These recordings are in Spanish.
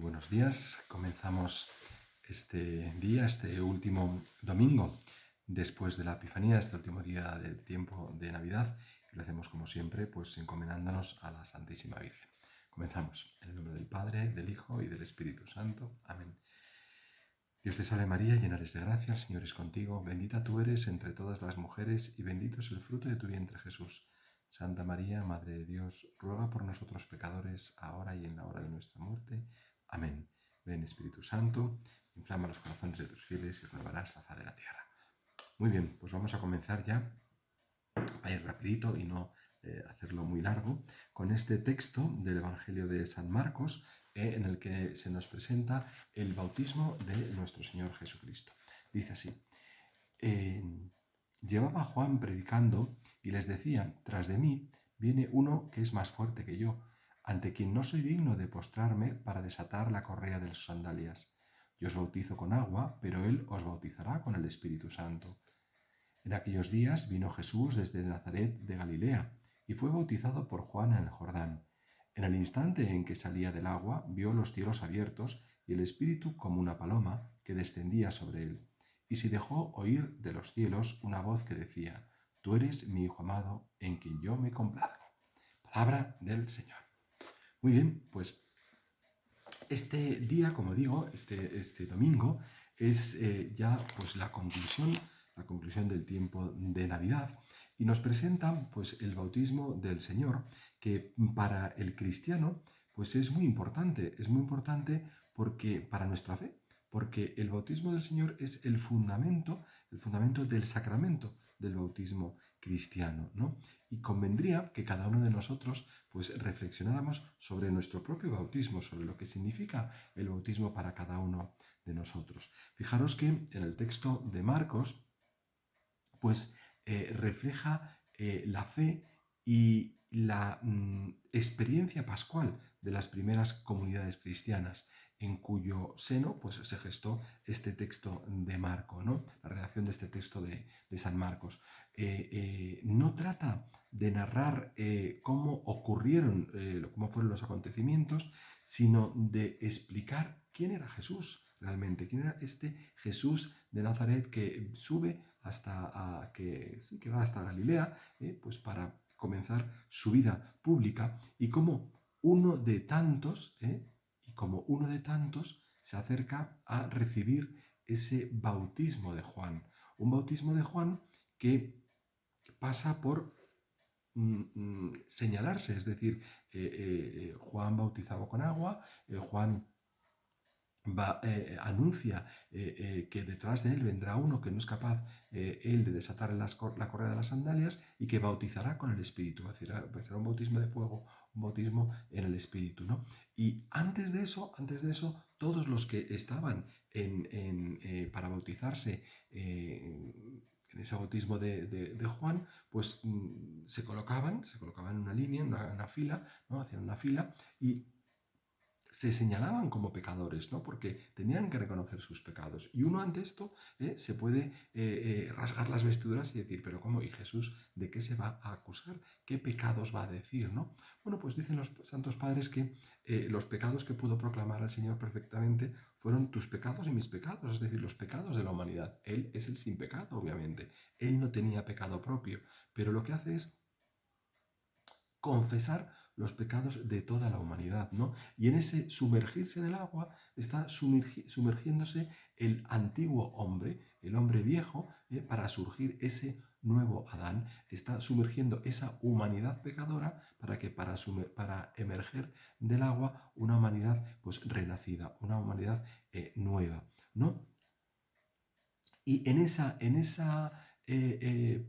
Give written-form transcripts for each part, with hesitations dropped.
buenos días. Comenzamos este día, este último domingo, después de la Epifanía, este último día del tiempo de Navidad. Y lo hacemos como siempre, pues encomendándonos a la Santísima Virgen. Comenzamos en el nombre del Padre, del Hijo y del Espíritu Santo. Amén. Dios te salve María, llena eres de gracia, el Señor es contigo. Bendita tú eres entre todas las mujeres y bendito es el fruto de tu vientre Jesús. Santa María, Madre de Dios, ruega por nosotros pecadores, ahora y en la hora de nuestra muerte. Amén. Ven Espíritu Santo, inflama los corazones de tus fieles y renovarás la faz de la tierra. Muy bien, pues vamos a comenzar ya, a ir rapidito y no hacerlo muy largo, con este texto del Evangelio de San Marcos, en el que se nos presenta el bautismo de nuestro Señor Jesucristo. Dice así: llevaba Juan predicando y les decía: tras de mí viene uno que es más fuerte que yo, ante quien no soy digno de postrarme para desatar la correa de sus sandalias. Yo os bautizo con agua, pero él os bautizará con el Espíritu Santo. En aquellos días vino Jesús desde Nazaret de Galilea y fue bautizado por Juan en el Jordán. En el instante en que salía del agua, vio los cielos abiertos y el Espíritu como una paloma que descendía sobre él. Y se dejó oír de los cielos una voz que decía: Tú eres mi Hijo amado, en quien yo me complazco. Palabra del Señor. Muy bien, pues este día, como digo, este domingo, es ya pues la conclusión del tiempo de Navidad, y nos presenta pues el bautismo del Señor, que para el cristiano pues es muy importante porque para nuestra fe, porque el bautismo del Señor es el fundamento del sacramento del bautismo cristiano, ¿no? Y convendría que cada uno de nosotros pues reflexionáramos sobre nuestro propio bautismo, sobre lo que significa el bautismo para cada uno de nosotros. Fijaros que en el texto de Marcos pues refleja la fe y la experiencia pascual de las primeras comunidades cristianas, en cuyo seno pues, se gestó este texto de Marco, ¿no? La redacción de este texto de San Marcos. No trata de narrar cómo ocurrieron, cómo fueron los acontecimientos, sino de explicar quién era Jesús realmente, quién era este Jesús de Nazaret que sube que va hasta Galilea, pues para comenzar su vida pública, y como uno de tantos, se acerca a recibir ese bautismo de Juan. Un bautismo de Juan que pasa por señalarse, es decir, Juan bautizaba con agua, Juan anuncia que detrás de él vendrá uno que no es capaz él de desatar la correa de las sandalias, y que bautizará con el Espíritu. Es decir, será un bautismo de fuego, un bautismo en el Espíritu, ¿no? Y antes de eso, todos los que estaban para bautizarse en ese bautismo de Juan, pues se colocaban en una línea, en una fila, ¿no? Hacían una fila y se señalaban como pecadores, ¿no? Porque tenían que reconocer sus pecados. Y uno ante esto se puede rasgar las vestiduras y decir: ¿pero cómo? ¿Y Jesús de qué se va a acusar? ¿Qué pecados va a decir, no? Bueno, pues dicen los santos padres que los pecados que pudo proclamar el Señor perfectamente fueron tus pecados y mis pecados, es decir, los pecados de la humanidad. Él es el sin pecado, obviamente. Él no tenía pecado propio, pero lo que hace es confesar los pecados de toda la humanidad, ¿no? Y en ese sumergirse en el agua está sumergiéndose el antiguo hombre, el hombre viejo, para surgir ese nuevo Adán. Está sumergiendo esa humanidad pecadora para emerger del agua una humanidad pues renacida, una humanidad nueva, ¿no? Y en esa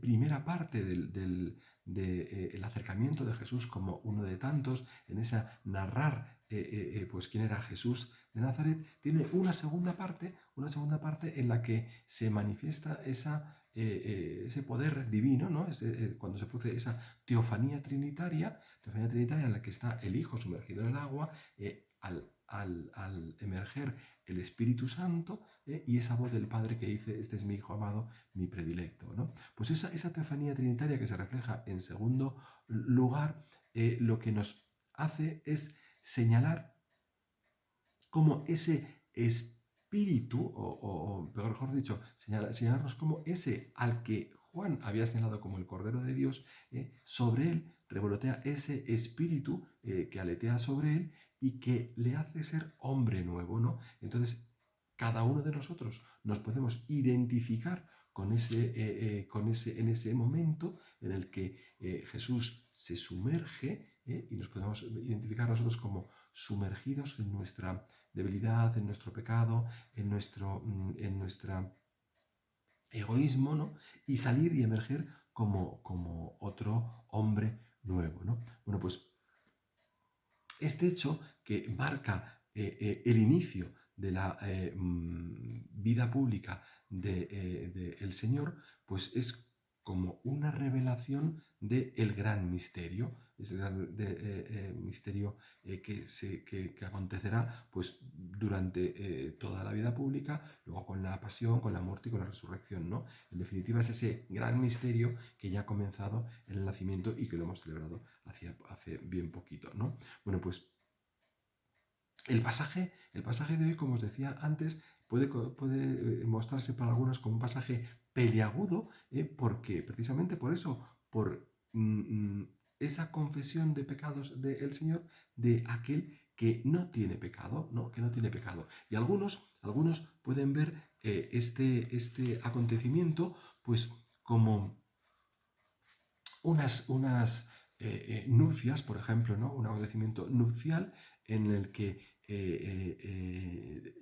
primera parte del acercamiento de Jesús como uno de tantos, en esa narrar pues quién era Jesús de Nazaret, tiene una segunda parte en la que se manifiesta ese poder divino, ¿no? Cuando se produce esa teofanía trinitaria en la que está el Hijo sumergido en el agua, al emerger el Espíritu Santo, y esa voz del Padre que dice: este es mi Hijo amado, mi predilecto, ¿no? Pues esa teofanía trinitaria que se refleja en segundo lugar, lo que nos hace es señalar como ese espíritu, o peor mejor dicho, señalarnos como ese al que Juan había señalado como el Cordero de Dios, sobre él revolotea ese espíritu que aletea sobre él y que le hace ser hombre nuevo, ¿no? Entonces, cada uno de nosotros nos podemos identificar en ese momento en el que Jesús se sumerge, y nos podemos identificar nosotros como sumergidos en nuestra debilidad, en nuestro pecado, en nuestra egoísmo, ¿no? Y salir y emerger como otro hombre nuevo, ¿no? Bueno, pues este hecho que marca el inicio de la vida pública del Señor, pues es como una revelación del gran misterio, ese misterio que acontecerá pues, durante toda la vida pública, luego con la pasión, con la muerte y con la resurrección, ¿no? En definitiva, es ese gran misterio que ya ha comenzado en el nacimiento y que lo hemos celebrado hace bien poquito, ¿no? Bueno, pues el pasaje de hoy, como os decía antes, puede mostrarse para algunos como un pasaje peliagudo, porque precisamente por eso, por esa confesión de pecados del Señor, de aquel que no tiene pecado, ¿no? Que no tiene pecado. Y algunos pueden ver este acontecimiento pues como unas nupcias, por ejemplo, ¿no? Un acontecimiento nupcial en el que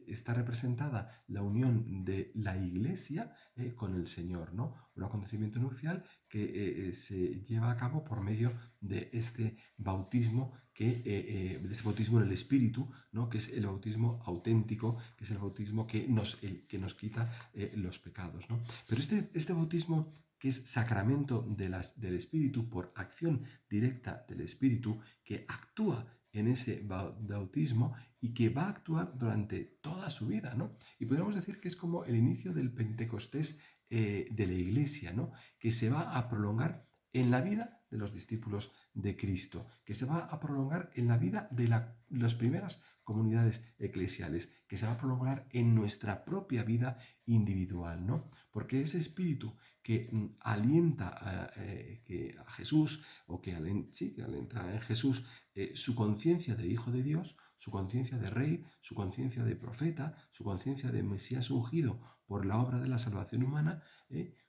está representada la unión de la Iglesia con el Señor, ¿no? Un acontecimiento nupcial que se lleva a cabo por medio de este bautismo de este bautismo en el Espíritu, ¿no? Que es el bautismo auténtico, que es el bautismo que nos quita los pecados, ¿no? Pero este bautismo que es sacramento del Espíritu, por acción directa del Espíritu, que actúa en ese bautismo y que va a actuar durante toda su vida, ¿no? Y podríamos decir que es como el inicio del Pentecostés de la Iglesia, ¿no? Que se va a prolongar en la vida de los discípulos de Cristo, que se va a prolongar en la vida de las primeras comunidades eclesiales, que se va a prolongar en nuestra propia vida individual, ¿no? Porque ese espíritu que alienta a Jesús, o que alienta en Jesús su conciencia de Hijo de Dios, su conciencia de Rey, su conciencia de profeta, su conciencia de Mesías ungido por la obra de la salvación humana,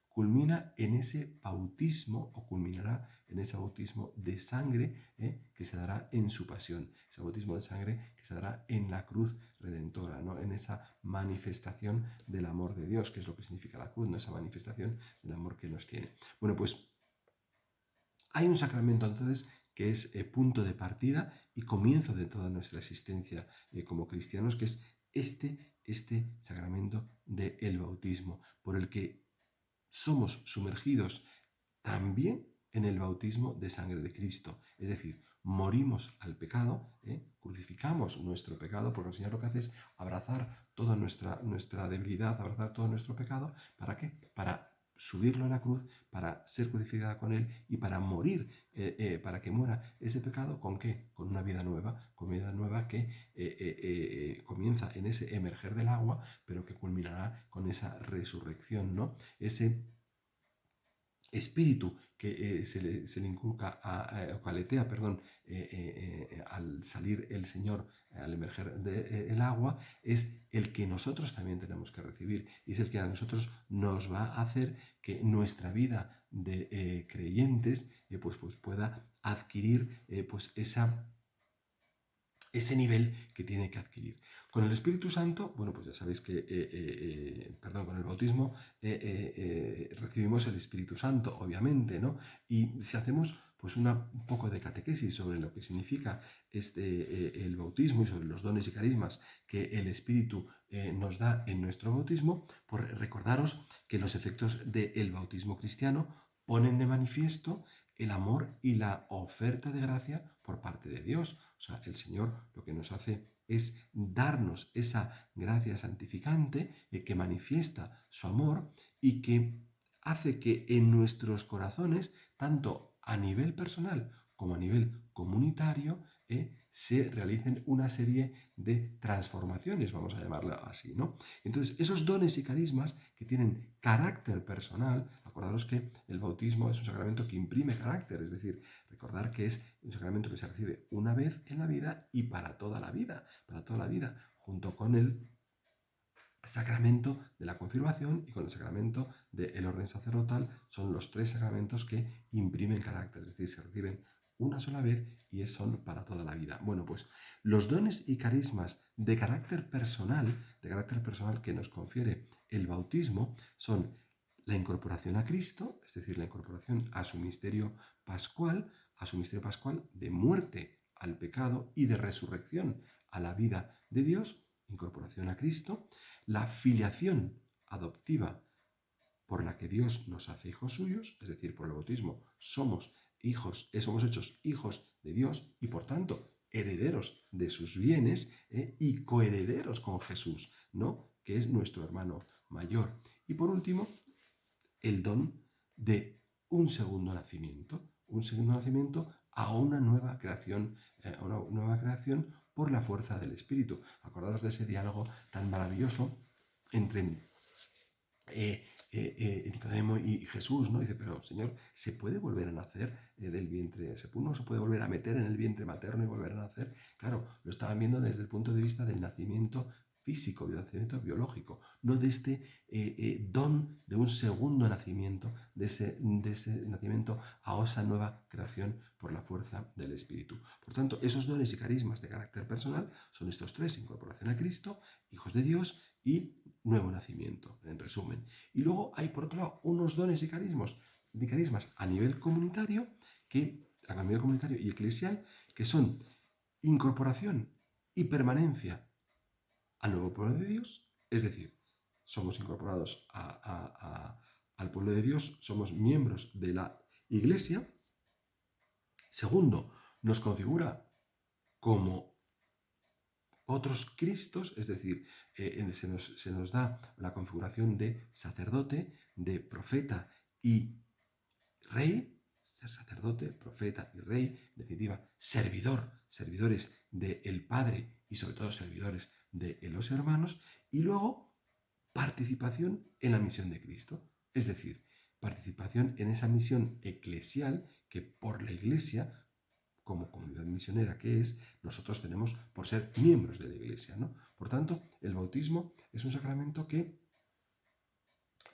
culmina en ese bautismo, o culminará en ese bautismo de sangre que se dará en su pasión, ese bautismo de sangre que se dará en la cruz redentora, ¿no? En esa manifestación del amor de Dios, que es lo que significa la cruz, ¿no? Esa manifestación del amor que nos tiene. Bueno, pues hay un sacramento entonces que es punto de partida y comienzo de toda nuestra existencia como cristianos, que es este sacramento del bautismo, por el que somos sumergidos también en el bautismo de sangre de Cristo. Es decir, morimos al pecado, crucificamos nuestro pecado, porque el Señor lo que hace es abrazar toda nuestra debilidad, abrazar todo nuestro pecado. ¿Para qué? Para subirlo a la cruz, para ser crucificada con Él y para morir, para que muera ese pecado. ¿Con qué? Con una vida nueva, que comienza en ese emerger del agua, pero que culminará con esa resurrección, ¿no? Ese espíritu que se le inculca o caletea, perdón, al salir el Señor, al emerger del agua, es el que nosotros también tenemos que recibir, y es el que a nosotros nos va a hacer que nuestra vida de creyentes pues pueda adquirir pues ese nivel que tiene que adquirir. Con el Espíritu Santo, bueno, pues ya sabéis que, con el bautismo recibimos el Espíritu Santo, obviamente, ¿no? Y si hacemos pues un poco de catequesis sobre lo que significa el bautismo y sobre los dones y carismas que el Espíritu nos da en nuestro bautismo, pues recordaros que los efectos del bautismo cristiano ponen de manifiesto el amor y la oferta de gracia por parte de Dios. O sea, el Señor lo que nos hace es darnos esa gracia santificante que manifiesta su amor y que hace que en nuestros corazones, tanto a nivel personal como a nivel comunitario se realicen una serie de transformaciones, vamos a llamarlo así, ¿no? Entonces, esos dones y carismas que tienen carácter personal, acordaros que el bautismo es un sacramento que imprime carácter, es decir, recordar que es un sacramento que se recibe una vez en la vida y para toda la vida, junto con el sacramento de la confirmación y con el sacramento del orden sacerdotal. Son los tres sacramentos que imprimen carácter, es decir, se reciben una sola vez y son para toda la vida. Bueno, pues los dones y carismas de carácter personal que nos confiere el bautismo son la incorporación a Cristo, es decir, la incorporación a su misterio pascual, de muerte al pecado y de resurrección a la vida de Dios, incorporación a Cristo, la filiación adoptiva por la que Dios nos hace hijos suyos, es decir, por el bautismo somos hechos hijos de Dios y por tanto herederos de sus bienes y coherederos con Jesús, ¿no? Que es nuestro hermano mayor. Y por último, el don de un segundo nacimiento a una nueva creación, por la fuerza del Espíritu. Acordaros de ese diálogo tan maravilloso entre Nicodemo y Jesús, ¿no? Dice, pero Señor, ¿se puede volver a nacer del vientre? ¿Uno se puede volver a meter en el vientre materno y volver a nacer? Claro, lo estaban viendo desde el punto de vista del nacimiento físico, del nacimiento biológico, no de este don de un segundo nacimiento, de ese nacimiento a esa nueva creación por la fuerza del Espíritu. Por tanto, esos dones y carismas de carácter personal son estos tres: incorporación a Cristo, hijos de Dios y nuevo nacimiento, en resumen. Y luego hay, por otro lado, unos dones y carismas a nivel comunitario y eclesial, que son incorporación y permanencia al nuevo pueblo de Dios, es decir, somos incorporados al pueblo de Dios, somos miembros de la Iglesia. Segundo, nos configura como otros Cristos, es decir, se nos da la configuración de sacerdote, de profeta y rey, ser sacerdote, profeta y rey, en definitiva, servidores del Padre y sobre todo servidores de los hermanos, y luego participación en la misión de Cristo, es decir, participación en esa misión eclesial que por la Iglesia, como comunidad misionera que es, nosotros tenemos por ser miembros de la Iglesia, ¿no? Por tanto, el bautismo es un sacramento que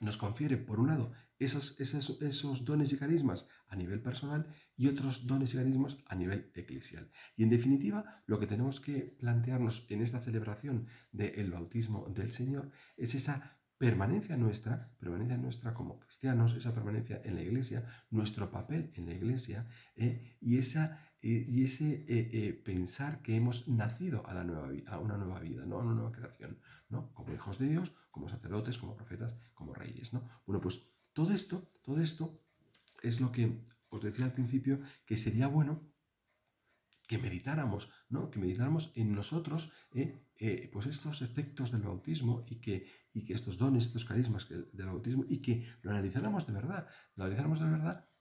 nos confiere, por un lado, esos dones y carismas a nivel personal y otros dones y carismas a nivel eclesial. Y en definitiva, lo que tenemos que plantearnos en esta celebración del bautismo del Señor es esa permanencia nuestra como cristianos, esa permanencia en la Iglesia, nuestro papel en la Iglesia y ese pensar que hemos nacido a una nueva vida, ¿no? A una nueva creación, ¿no? Como hijos de Dios, como sacerdotes, como profetas, como reyes, ¿no? Bueno, pues todo esto es lo que os decía al principio, que sería bueno que meditáramos, ¿no? Que meditáramos en nosotros pues estos efectos del bautismo y que estos dones, estos carismas del bautismo, y que lo analizáramos de verdad,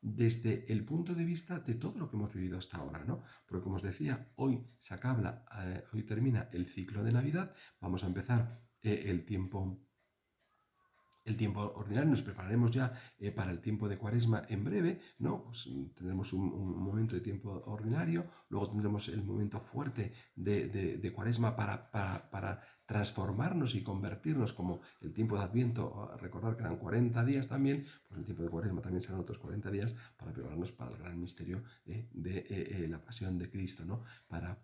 desde el punto de vista de todo lo que hemos vivido hasta ahora, ¿no? Porque como os decía, hoy termina el ciclo de Navidad, vamos a empezar el tiempo ordinario, nos prepararemos ya para el tiempo de Cuaresma en breve, ¿no? Pues tendremos un momento de tiempo ordinario, luego tendremos el momento fuerte de Cuaresma para transformarnos y convertirnos, como el tiempo de Adviento, recordar que eran 40 días también, pues el tiempo de Cuaresma también serán otros 40 días para prepararnos para el gran misterio de la pasión de Cristo, ¿no? Para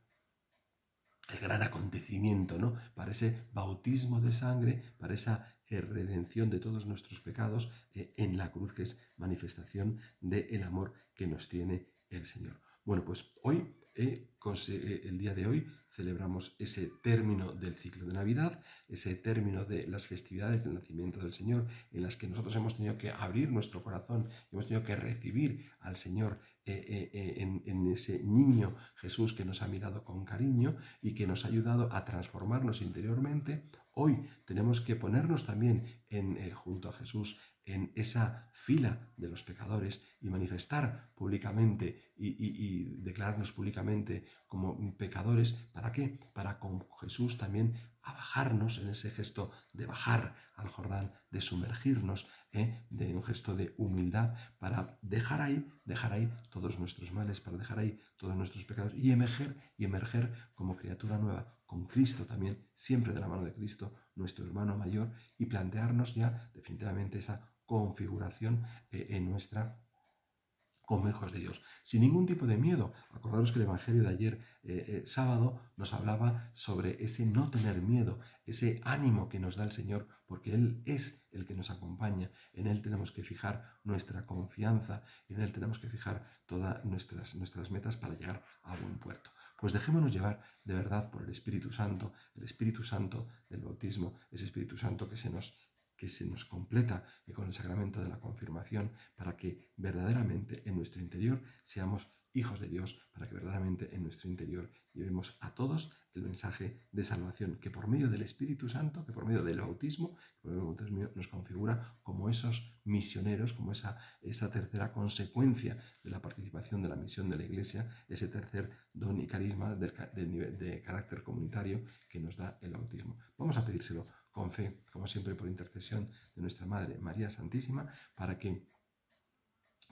el gran acontecimiento, ¿no? Para ese bautismo de sangre, para esa redención de todos nuestros pecados en la cruz, que es manifestación del amor que nos tiene el Señor. Bueno, pues hoy, el día de hoy, celebramos ese término del ciclo de Navidad, ese término de las festividades del nacimiento del Señor, en las que nosotros hemos tenido que abrir nuestro corazón, hemos tenido que recibir al Señor en ese niño Jesús que nos ha mirado con cariño y que nos ha ayudado a transformarnos interiormente. Hoy tenemos que ponernos también junto a Jesús en esa fila de los pecadores y manifestar públicamente y declararnos públicamente como pecadores. ¿Para qué? Para con Jesús también a bajarnos en ese gesto de bajar al Jordán, de sumergirnos, de un gesto de humildad, para dejar ahí todos nuestros males, para dejar ahí todos nuestros pecados y emerger como criatura nueva, con Cristo también, siempre de la mano de Cristo, nuestro hermano mayor, y plantearnos ya definitivamente esa configuración en nuestra como hijos de Dios, sin ningún tipo de miedo. Acordaros que el Evangelio de ayer, sábado, nos hablaba sobre ese no tener miedo, ese ánimo que nos da el Señor, porque Él es el que nos acompaña. En Él tenemos que fijar nuestra confianza, en Él tenemos que fijar todas nuestras metas para llegar a buen puerto. Pues dejémonos llevar de verdad por el Espíritu Santo del bautismo, ese Espíritu Santo que se nos completa con el sacramento de la confirmación, para que verdaderamente en nuestro interior seamos hijos de Dios, para que verdaderamente en nuestro interior llevemos a todos el mensaje de salvación, que por medio del Espíritu Santo, que por medio del bautismo, nos configura como esos misioneros, como esa tercera consecuencia de la participación de la misión de la Iglesia, ese tercer don y carisma de carácter comunitario que nos da el bautismo. Vamos a pedírselo con fe, como siempre, por intercesión de nuestra Madre María Santísima, para que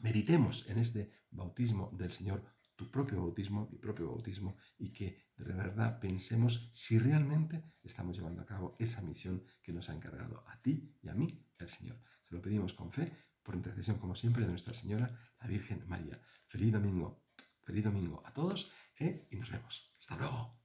meditemos en este bautismo del Señor, tu propio bautismo, mi propio bautismo, y que de verdad pensemos si realmente estamos llevando a cabo esa misión que nos ha encargado a ti y a mí el Señor. Se lo pedimos con fe, por intercesión, como siempre, de Nuestra Señora, la Virgen María. Feliz domingo a todos, y nos vemos. Hasta luego.